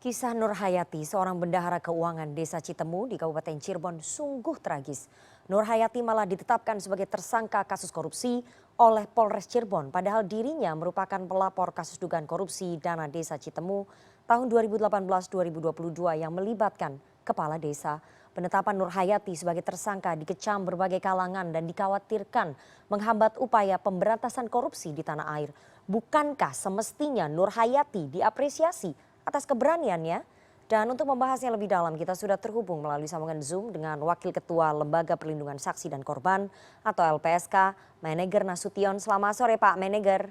Kisah Nur Hayati, seorang bendahara keuangan desa Citemu di Kabupaten Cirebon sungguh tragis. Nur Hayati malah ditetapkan sebagai tersangka kasus korupsi oleh Polres Cirebon, padahal dirinya merupakan pelapor kasus dugaan korupsi dana desa Citemu tahun 2018-2022 yang melibatkan kepala desa. Penetapan Nur Hayati sebagai tersangka dikecam berbagai kalangan dan dikhawatirkan menghambat upaya pemberantasan korupsi di tanah air. Bukankah semestinya Nur Hayati diapresiasi atas keberaniannya? Dan untuk membahasnya lebih dalam kita sudah terhubung melalui sambungan Zoom dengan Wakil Ketua Lembaga Perlindungan Saksi dan Korban atau LPSK, Meneger Nasution. Selamat sore Pak Meneger.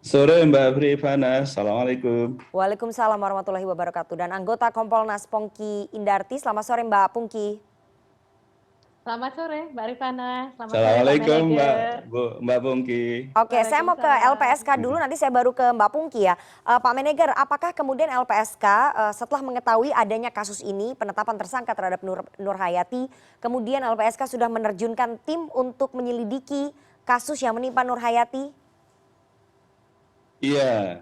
Sore Mbak Rifana, Assalamualaikum. Waalaikumsalam warahmatullahi wabarakatuh. Dan anggota Kompolnas Pungki Indarti, selamat sore Mbak Pungki. Selamat sore Mbak Rifana, selamat sore Pak Assalamualaikum Meneger. Mbak Pungki. Oke, saya mau ke LPSK dulu, nanti saya baru ke Mbak Pungki ya. Pak Meneger, apakah kemudian LPSK setelah mengetahui adanya kasus ini, penetapan tersangka terhadap Nur Hayati, kemudian LPSK sudah menerjunkan tim untuk menyelidiki kasus yang menimpa Nur Hayati? Iya,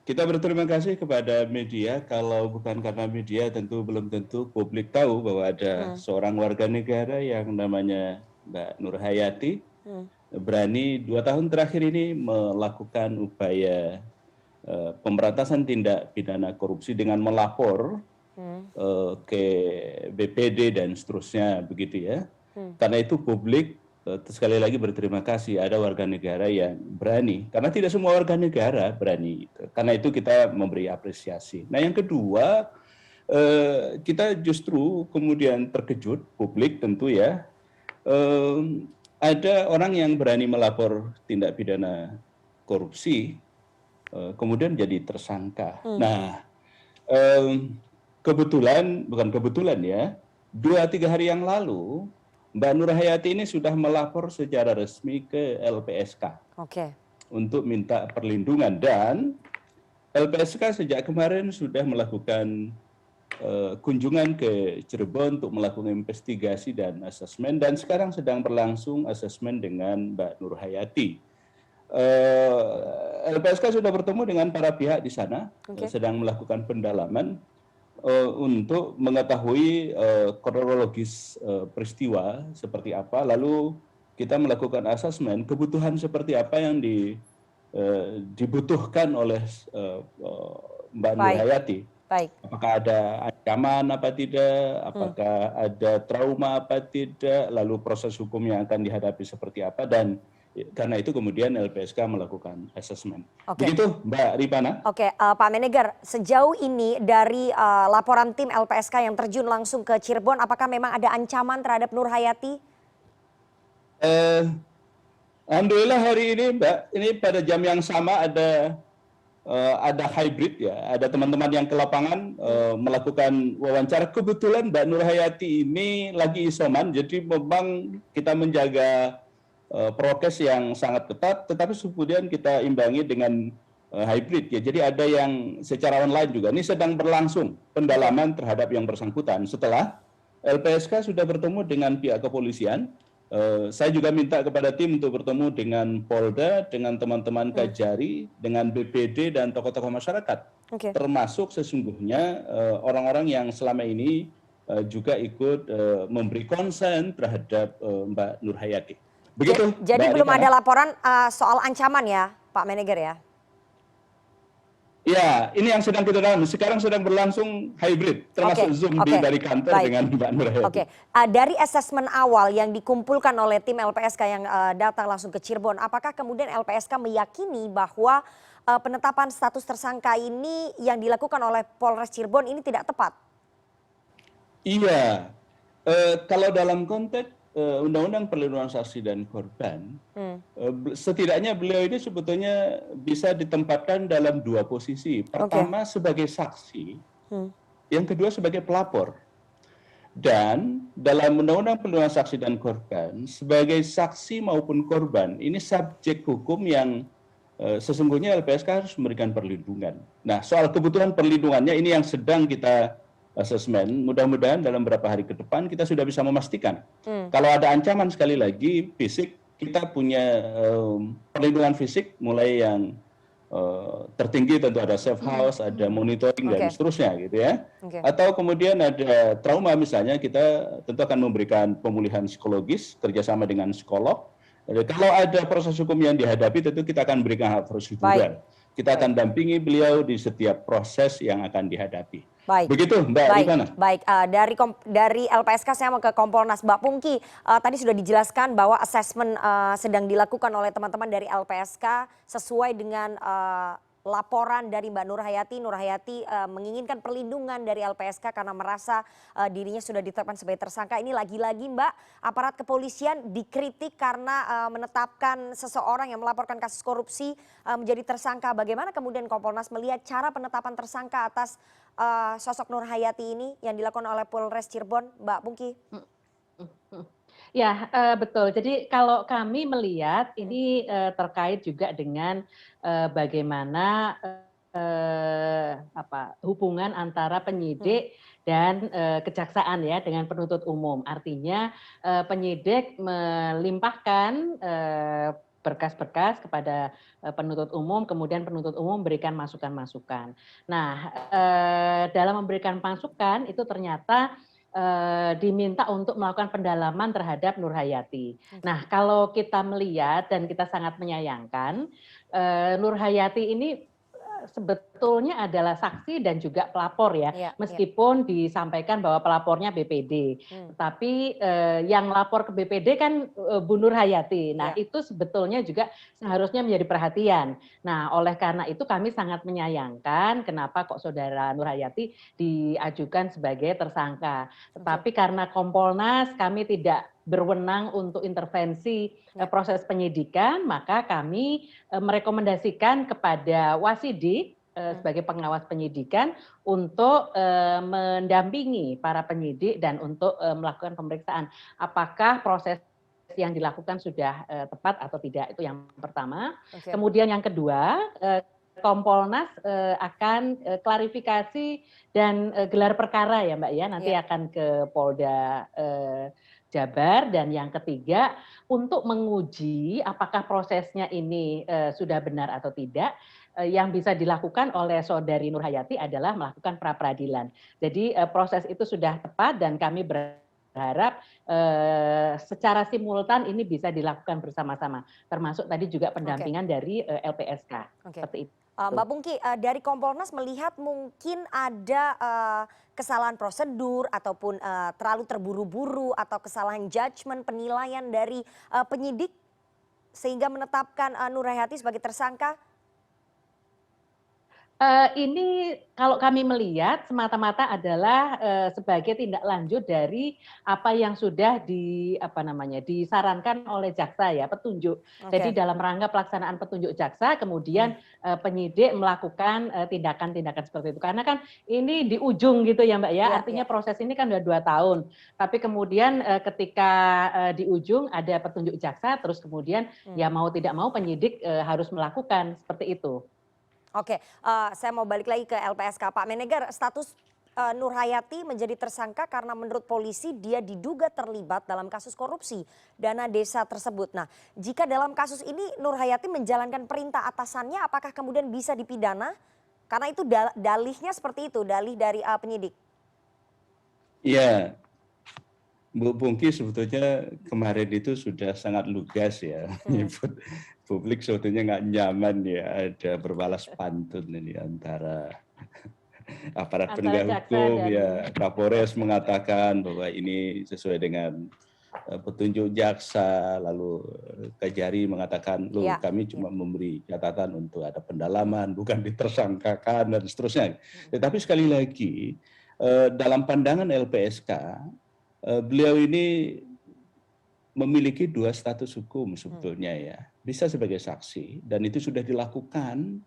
kita berterima kasih kepada media. Kalau bukan karena media tentu belum tentu publik tahu bahwa ada seorang warga negara yang namanya Mbak Nur Hayati berani 2 tahun terakhir ini melakukan upaya pemberantasan tindak pidana korupsi dengan melapor ke BPD dan seterusnya begitu ya. Karena itu publik sekali lagi berterima kasih ada warga negara yang berani. Karena tidak semua warga negara berani. Karena itu kita memberi apresiasi. Nah yang kedua, kita justru kemudian terkejut, publik tentu ya, ada orang yang berani melapor tindak pidana korupsi, kemudian jadi tersangka. Nah, bukan kebetulan ya, 2-3 hari yang lalu, Mbak Nur Hayati ini sudah melapor secara resmi ke LPSK untuk minta perlindungan, dan LPSK sejak kemarin sudah melakukan kunjungan ke Cirebon untuk melakukan investigasi dan asesmen, dan sekarang sedang berlangsung asesmen dengan Mbak Nur Hayati. LPSK sudah bertemu dengan para pihak di sana, sedang melakukan pendalaman untuk mengetahui kronologis peristiwa seperti apa, lalu kita melakukan asesmen kebutuhan seperti apa yang dibutuhkan oleh Mbak Nur Hayati. Apakah ada ancaman apa tidak, apakah ada trauma apa tidak, lalu proses hukum yang akan dihadapi seperti apa, dan karena itu kemudian LPSK melakukan asesmen. Begitu Mbak Rifana. Pak Meneger, sejauh ini dari laporan tim LPSK yang terjun langsung ke Cirebon, apakah memang ada ancaman terhadap Nur Hayati? Alhamdulillah hari ini Mbak, ini pada jam yang sama ada hybrid ya, ada teman-teman yang ke lapangan melakukan wawancara. Kebetulan Mbak Nur Hayati ini lagi isoman, jadi memang kita menjaga prokes yang sangat ketat, tetapi kemudian kita imbangi dengan hybrid ya. Jadi ada yang secara online juga. Ini sedang berlangsung pendalaman terhadap yang bersangkutan. Setelah LPSK sudah bertemu dengan pihak kepolisian, saya juga minta kepada tim untuk bertemu dengan Polda, dengan teman-teman Kajari, dengan BPD dan tokoh-tokoh masyarakat. Termasuk sesungguhnya orang-orang yang selama ini juga ikut memberi konsen terhadap Mbak Nur Hayati. Begitu, jadi belum ada laporan soal ancaman ya, Pak Meneger ya? Ya, ini yang sedang kita dalam. Sekarang sedang berlangsung hybrid, termasuk Zoom dari kantor dengan Mbak Nur Hayati. Dari asesmen awal yang dikumpulkan oleh tim LPSK yang datang langsung ke Cirebon, apakah kemudian LPSK meyakini bahwa penetapan status tersangka ini yang dilakukan oleh Polres Cirebon ini tidak tepat? Iya, kalau dalam konteks Undang-Undang Perlindungan Saksi dan Korban, setidaknya beliau ini sebetulnya bisa ditempatkan dalam 2 posisi. Pertama sebagai saksi, yang kedua sebagai pelapor. Dan dalam Undang-Undang Perlindungan Saksi dan Korban, sebagai saksi maupun korban, ini subjek hukum yang sesungguhnya LPSK harus memberikan perlindungan. Nah, soal kebutuhan perlindungannya ini yang sedang kita asesmen. Mudah-mudahan dalam beberapa hari ke depan kita sudah bisa memastikan. Kalau ada ancaman, sekali lagi fisik, kita punya perlindungan fisik mulai yang tertinggi tentu ada safe house, ada monitoring dan Oke. seterusnya gitu ya. Oke. Atau kemudian ada trauma misalnya, kita tentu akan memberikan pemulihan psikologis kerjasama dengan psikolog. Jadi, kalau ada proses hukum yang dihadapi, tentu kita akan berikan hak prosedural. Kita akan dampingi beliau di setiap proses yang akan dihadapi. Baik. Begitu Mbak Rifana. Baik. Dari LPSK saya mau ke Kompolnas. Mbak Pungki, tadi sudah dijelaskan bahwa asesmen sedang dilakukan oleh teman-teman dari LPSK sesuai dengan laporan dari Mbak Nur Hayati. Nur Hayati menginginkan perlindungan dari LPSK karena merasa dirinya sudah ditetapkan sebagai tersangka. Ini lagi-lagi Mbak, aparat kepolisian dikritik karena menetapkan seseorang yang melaporkan kasus korupsi menjadi tersangka. Bagaimana kemudian Kompolnas melihat cara penetapan tersangka atas sosok Nur Hayati ini yang dilakukan oleh Polres Cirebon, Mbak Pungki? Ya, betul. Jadi kalau kami melihat ini terkait juga dengan bagaimana hubungan antara penyidik dan kejaksaan ya dengan penuntut umum. Artinya penyidik melimpahkan berkas-berkas kepada penuntut umum, kemudian penuntut umum memberikan masukan-masukan. Nah, dalam memberikan masukan itu ternyata diminta untuk melakukan pendalaman terhadap Nur Hayati. Nah, kalau kita melihat dan kita sangat menyayangkan, Nur Hayati ini sebetulnya adalah saksi dan juga pelapor ya, meskipun disampaikan bahwa pelapornya BPD, tapi yang lapor ke BPD kan Bu Nur Hayati. Nah, itu sebetulnya juga seharusnya menjadi perhatian. Nah, oleh karena itu kami sangat menyayangkan kenapa kok saudara Nur Hayati diajukan sebagai tersangka. Tetapi karena Kompolnas kami tidak berwenang untuk intervensi proses penyidikan, maka kami merekomendasikan kepada Wasidik sebagai pengawas penyidikan untuk mendampingi para penyidik dan untuk melakukan pemeriksaan apakah proses yang dilakukan sudah tepat atau tidak. Itu yang pertama. Kemudian yang kedua, Kompolnas akan klarifikasi dan gelar perkara ya Mbak ya, nanti akan ke Polda Jabar. Dan yang ketiga, untuk menguji apakah prosesnya ini sudah benar atau tidak, yang bisa dilakukan oleh saudari Nur Hayati adalah melakukan pra-peradilan. Jadi proses itu sudah tepat dan kami berharap secara simultan ini bisa dilakukan bersama-sama, termasuk tadi juga pendampingan dari LPSK. Seperti itu. Mbak Pungki, dari Kompolnas melihat mungkin ada kesalahan prosedur ataupun terlalu terburu-buru atau kesalahan judgement penilaian dari penyidik sehingga menetapkan Nur Hayati sebagai tersangka? Ini kalau kami melihat semata-mata adalah sebagai tindak lanjut dari apa yang sudah disarankan oleh jaksa ya, petunjuk. Jadi dalam rangka pelaksanaan petunjuk jaksa, kemudian penyidik melakukan tindakan-tindakan seperti itu. Karena kan ini di ujung gitu ya Mbak ya, artinya proses ini kan udah 2 tahun. Tapi kemudian ketika di ujung ada petunjuk jaksa, terus kemudian ya mau tidak mau penyidik harus melakukan seperti itu. Oke, saya mau balik lagi ke LPSK. Pak Menegar, status Nur Hayati menjadi tersangka karena menurut polisi dia diduga terlibat dalam kasus korupsi dana desa tersebut. Nah, jika dalam kasus ini Nur Hayati menjalankan perintah atasannya, apakah kemudian bisa dipidana? Karena itu dalihnya seperti itu, dalih dari penyidik. Iya, Bu Pungki sebetulnya kemarin itu sudah sangat lugas ya, menyebut publik sebetulnya nggak nyaman ya, ada berbalas pantun ini antara aparat penegak hukum ya, Kapolres mengatakan bahwa ini sesuai dengan petunjuk jaksa, lalu Kejari mengatakan, loh kami cuma memberi catatan untuk ada pendalaman, bukan ditersangkakan dan seterusnya. Tetapi sekali lagi dalam pandangan LPSK, beliau ini memiliki 2 status hukum sebetulnya ya. Bisa sebagai saksi dan itu sudah dilakukan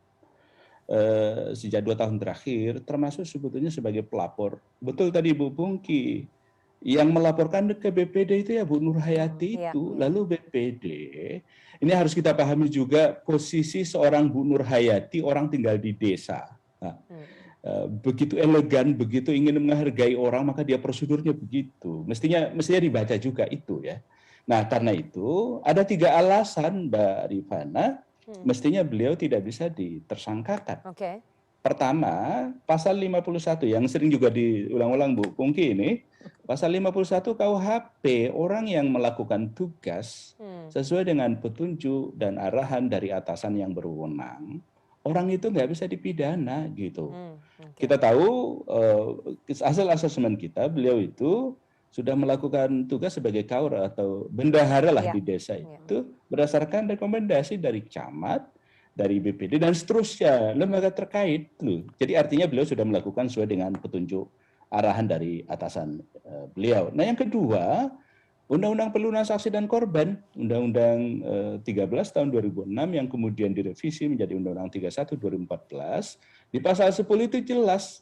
sejak 2 tahun terakhir, termasuk sebetulnya sebagai pelapor. Betul tadi Bu Pungki, yang melaporkan ke BPD itu ya Bu Nur Hayati itu. Lalu BPD, ini harus kita pahami juga posisi seorang Bu Nur Hayati, orang tinggal di desa. Nah, begitu elegan, begitu ingin menghargai orang, maka dia prosedurnya begitu. Mestinya dibaca juga itu ya. Nah, karena itu ada 3 alasan Mbak Rifana mestinya beliau tidak bisa ditersangkakan. Oke. Pertama, pasal 51 yang sering juga diulang-ulang Bu Pungki ini, pasal 51 KUHP, orang yang melakukan tugas sesuai dengan petunjuk dan arahan dari atasan yang berwenang, orang itu nggak bisa dipidana gitu. Kita tahu hasil asesmen kita, beliau itu sudah melakukan tugas sebagai kaur atau bendahara lah di desa itu berdasarkan rekomendasi dari camat, dari BPD dan seterusnya, lembaga terkait loh. Jadi artinya beliau sudah melakukan sesuai dengan petunjuk arahan dari atasan beliau. Nah yang kedua, Undang-Undang Perlindungan Saksi dan Korban, Undang-Undang 13 tahun 2006 yang kemudian direvisi menjadi Undang-Undang 31 2014, di pasal 10 itu jelas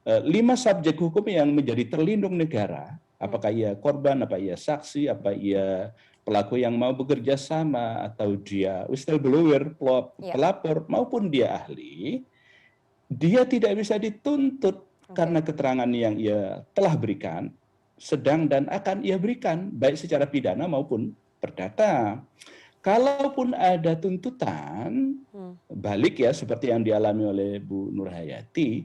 5 subjek hukum yang menjadi terlindung negara, apakah ia korban, apa ia saksi, apa ia pelaku yang mau bekerja sama, atau dia whistleblower, pelapor, maupun dia ahli, dia tidak bisa dituntut karena keterangan yang ia telah berikan, sedang dan akan ia berikan, baik secara pidana maupun perdata. Kalaupun ada tuntutan, balik ya seperti yang dialami oleh Bu Nur Hayati,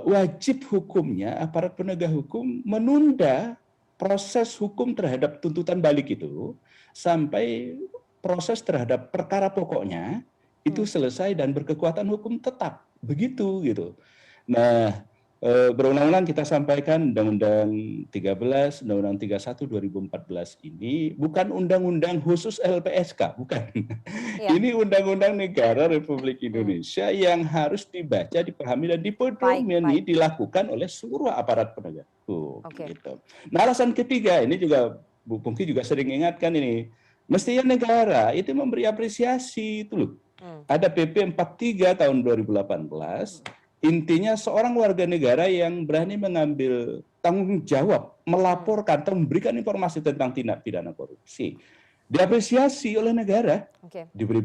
wajib hukumnya aparat penegak hukum menunda proses hukum terhadap tuntutan balik itu sampai proses terhadap perkara pokoknya itu selesai dan berkekuatan hukum tetap, begitu gitu. Nah, berulang-ulang kita sampaikan Undang-Undang 13, Undang-Undang 31 2014 ini bukan undang-undang khusus LPSK, bukan. Ini undang-undang negara Republik Indonesia yang harus dibaca, dipahami dan dipedomeni dilakukan oleh seluruh aparat penegak hukum. Gitu. Nah, alasan ketiga ini juga Bu Pungki juga sering ingatkan ini, mestinya negara itu memberi apresiasi itu loh. Ada PP 43 tahun 2018. Intinya seorang warga negara yang berani mengambil tanggung jawab, melaporkan atau memberikan informasi tentang tindak pidana korupsi, diapresiasi oleh negara, diberi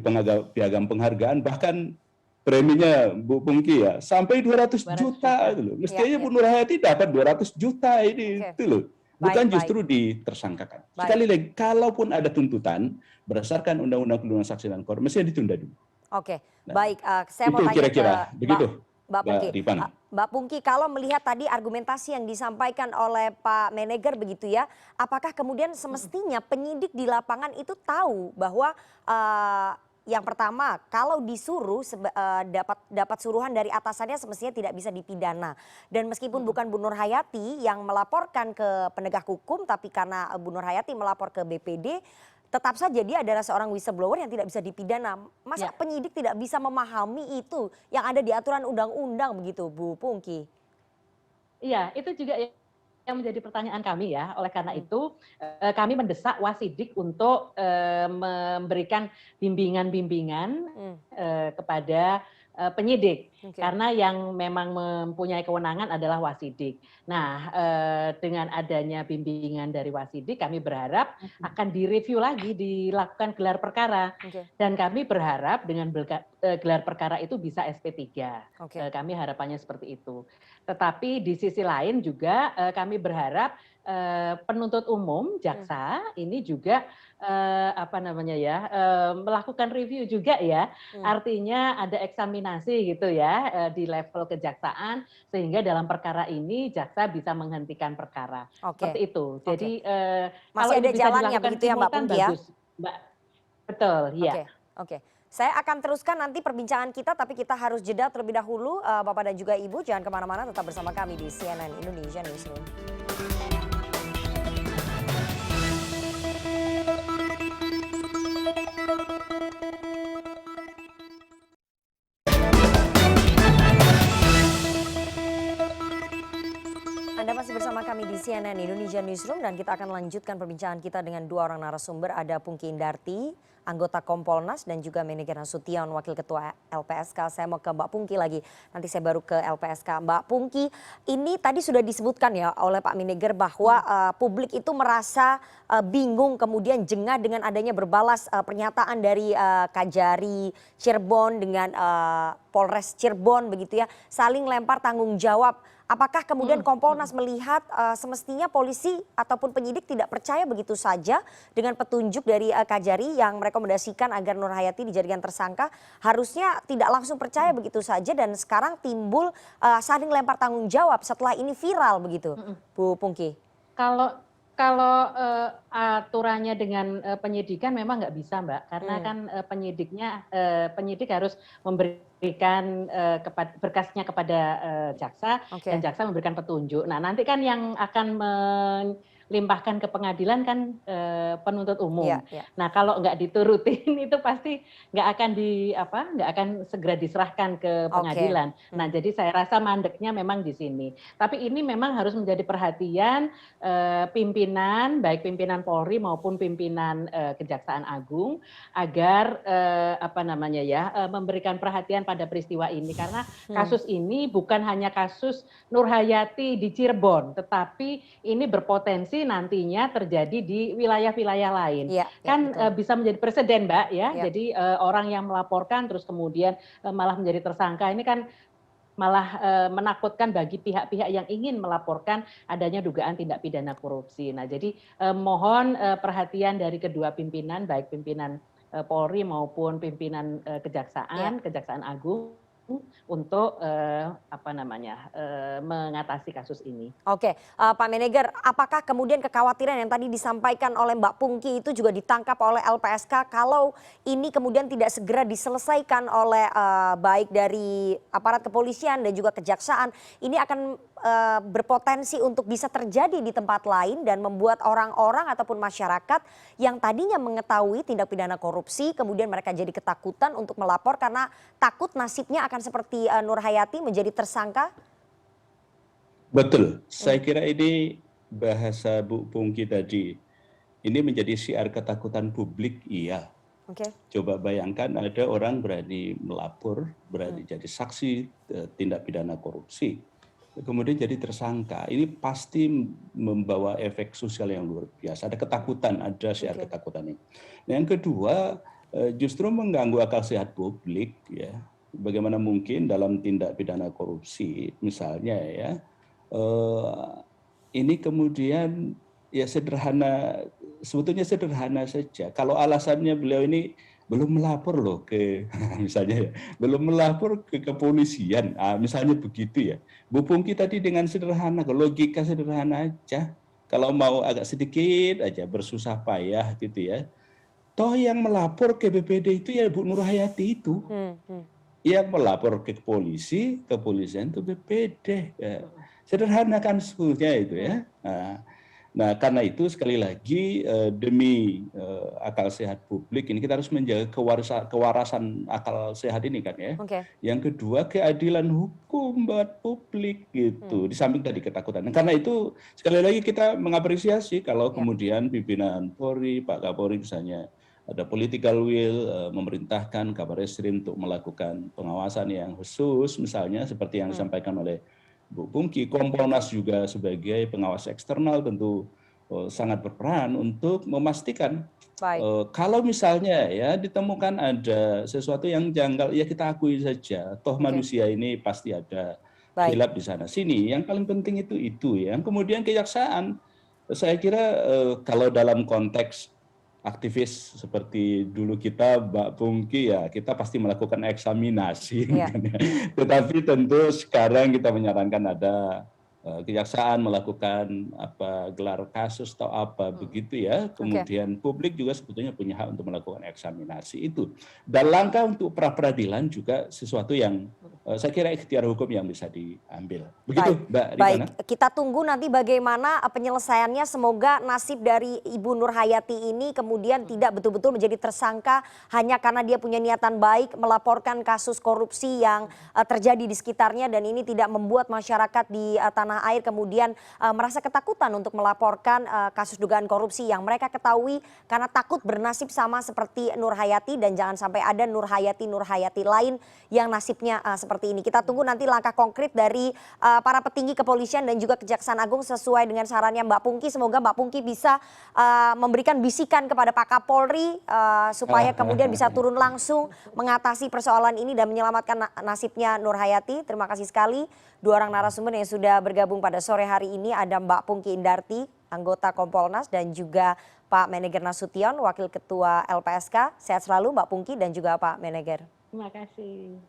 piagam penghargaan, bahkan preminya Bu Pungki ya sampai 200 juta itu loh. Mestinya Bu Nur Hayati dapat 200 juta ini itu loh. Bukan justru ditersangkakan. Sekali lagi, kalaupun ada tuntutan berdasarkan Undang-Undang Perlindungan Saksi dan Korban, mestinya ditunda dulu. Baik. Saya mau tanya kira-kira begitu. Mbak Pungki. Mbak Pungki, kalau melihat tadi argumentasi yang disampaikan oleh Pak Menegger begitu ya, apakah kemudian semestinya penyidik di lapangan itu tahu bahwa yang pertama kalau disuruh dapat suruhan dari atasannya semestinya tidak bisa dipidana. Dan meskipun bukan Bu Nur Hayati yang melaporkan ke penegak hukum, tapi karena Bu Nur Hayati melapor ke BPD, tetap saja dia adalah seorang whistleblower yang tidak bisa dipidana. Masa penyidik tidak bisa memahami itu yang ada di aturan undang-undang begitu, Bu Pungki? Iya, itu juga yang menjadi pertanyaan kami ya. Oleh karena itu kami mendesak Wasidik untuk memberikan bimbingan-bimbingan kepada penyidik. Karena yang memang mempunyai kewenangan adalah Wasidik. Nah, dengan adanya bimbingan dari Wasidik, kami berharap akan direview lagi, dilakukan gelar perkara. Dan kami berharap dengan gelar perkara itu bisa SP3. Kami harapannya seperti itu. Tetapi di sisi lain juga kami berharap penuntut umum, jaksa ini juga melakukan review juga ya. Artinya ada eksaminasi gitu ya di level kejaksaan sehingga dalam perkara ini jaksa bisa menghentikan perkara. Seperti itu. Jadi masih ada jalannya begitu ya Mbak Pungki ya? Mbak. Betul, ya. Oke. Saya akan teruskan nanti perbincangan kita, tapi kita harus jeda terlebih dahulu. Bapak dan juga Ibu, jangan kemana-mana, tetap bersama kami di CNN Indonesia Newsroom. Anda masih bersama kami di CNN Indonesia Newsroom dan kita akan lanjutkan perbincangan kita dengan dua orang narasumber. Ada Pungki Indarti, anggota Kompolnas, dan juga Menegger Nasution, Wakil Ketua LPSK. Saya mau ke Mbak Pungki lagi, nanti saya baru ke LPSK. Mbak Pungki, ini tadi sudah disebutkan ya oleh Pak Menegger bahwa publik itu merasa bingung kemudian jengah dengan adanya berbalas pernyataan dari Kajari Cirebon dengan Polres Cirebon begitu ya, saling lempar tanggung jawab. Apakah kemudian Kompolnas melihat semestinya polisi ataupun penyidik tidak percaya begitu saja dengan petunjuk dari Kajari yang merekomendasikan agar Nur Hayati dijadikan tersangka, harusnya tidak langsung percaya begitu saja dan sekarang timbul saling lempar tanggung jawab setelah ini viral begitu, Bu Pungki? Kalau kalau, aturannya dengan, penyidikan memang nggak bisa, Mbak, karena kan, penyidik harus memberikan, berkasnya kepada, jaksa dan Oke. jaksa memberikan petunjuk. Nah, nanti kan yang akan melimpahkan ke pengadilan kan, penuntut umum. Iya, iya. Nah, kalau nggak diturutin itu pasti nggak akan segera diserahkan ke Oke. pengadilan. Nah, jadi saya rasa mandeknya memang di sini. Tapi ini memang harus menjadi perhatian pimpinan, baik pimpinan Polri maupun pimpinan Kejaksaan Agung, agar memberikan perhatian pada peristiwa ini karena kasus ini bukan hanya kasus Nur Hayati di Cirebon, tetapi ini berpotensi nantinya terjadi di wilayah-wilayah lain. Iya, iya, Kan betul. bisa menjadi presiden, Mbak, ya. Iya. Jadi orang yang melaporkan terus kemudian malah menjadi tersangka ini kan malah menakutkan bagi pihak-pihak yang ingin melaporkan adanya dugaan tindak pidana korupsi. Nah, jadi mohon perhatian dari kedua pimpinan, baik pimpinan Polri maupun pimpinan Iya. Kejaksaan Agung untuk mengatasi kasus ini. Oke, Pak Meneger, apakah kemudian kekhawatiran yang tadi disampaikan oleh Mbak Pungki itu juga ditangkap oleh LPSK kalau ini kemudian tidak segera diselesaikan oleh baik dari aparat kepolisian dan juga kejaksaan, ini akan berpotensi untuk bisa terjadi di tempat lain dan membuat orang-orang ataupun masyarakat yang tadinya mengetahui tindak pidana korupsi kemudian mereka jadi ketakutan untuk melapor karena takut nasibnya akan seperti Nur Hayati menjadi tersangka? Betul, saya kira ini bahasa Bu Pungki tadi, ini menjadi siar ketakutan publik, iya. Oke. Coba bayangkan ada orang berani melapor, berani jadi saksi tindak pidana korupsi, kemudian jadi tersangka. Ini pasti membawa efek sosial yang luar biasa. Ada ketakutan, ada siar Oke. ketakutan ini. Nah, yang kedua, justru mengganggu akal sehat publik, ya. Bagaimana mungkin dalam tindak pidana korupsi, misalnya ya, ini kemudian ya sederhana, sebetulnya sederhana saja. Kalau alasannya beliau ini belum melapor loh ke misalnya ya, belum melapor ke kepolisian, misalnya begitu ya. Bu Pungki tadi dengan sederhana, logika sederhana aja. Kalau mau agak sedikit aja bersusah payah gitu ya. Toh yang melapor ke BPD itu ya Bu Nur Hayati itu. Yang melapor ke polisi, kepolisian itu BPD. Ya. Sederhana kan sebetulnya itu ya. Nah, karena itu sekali lagi demi akal sehat publik ini kita harus menjaga kewarasan akal sehat ini kan ya. Oke. Yang kedua keadilan hukum buat publik gitu. Di samping tadi ketakutan. Nah, karena itu sekali lagi kita mengapresiasi kalau kemudian pimpinan Polri, Pak Kapolri misalnya ada political will memerintahkan Kabar Eskrim untuk melakukan pengawasan yang khusus misalnya seperti yang disampaikan oleh Bu Pungki. Kompolnas juga sebagai pengawas eksternal tentu sangat berperan untuk memastikan kalau misalnya ya ditemukan ada sesuatu yang janggal, ya kita akui saja. Toh manusia ini pasti ada khilaf di sana sini. Yang paling penting itu ya. Kemudian kejaksaan, saya kira kalau dalam konteks aktivis seperti dulu kita, Mbak Pungki, ya kita pasti melakukan eksaminasi. Tetapi tentu sekarang kita menyarankan ada kejaksaan melakukan gelar kasus atau apa begitu ya. Kemudian publik juga sebetulnya punya hak untuk melakukan eksaminasi itu. Dan langkah untuk pra peradilan juga sesuatu yang saya kira ikhtiar hukum yang bisa diambil. Begitu, Mbak Rifana. Baik, kita tunggu nanti bagaimana penyelesaiannya. Semoga nasib dari Ibu Nur Hayati ini kemudian tidak betul-betul menjadi tersangka hanya karena dia punya niatan baik melaporkan kasus korupsi yang terjadi di sekitarnya dan ini tidak membuat masyarakat di tanah tanah air kemudian merasa ketakutan untuk melaporkan kasus dugaan korupsi yang mereka ketahui karena takut bernasib sama seperti Nur Hayati dan jangan sampai ada Nur Hayati lain yang nasibnya seperti ini. Kita tunggu nanti langkah konkret dari para petinggi kepolisian dan juga Kejaksaan Agung sesuai dengan sarannya Mbak Pungki. Semoga Mbak Pungki bisa memberikan bisikan kepada Pak Kapolri supaya kemudian bisa turun langsung mengatasi persoalan ini dan menyelamatkan nasibnya Nur Hayati. Terima kasih sekali dua orang narasumber yang sudah bergabung pada sore hari ini. Ada Mbak Pungki Indarti, anggota Kompolnas, dan juga Pak Meneger Nasution, Wakil Ketua LPSK. Sehat selalu Mbak Pungki dan juga Pak Meneger. Terima kasih.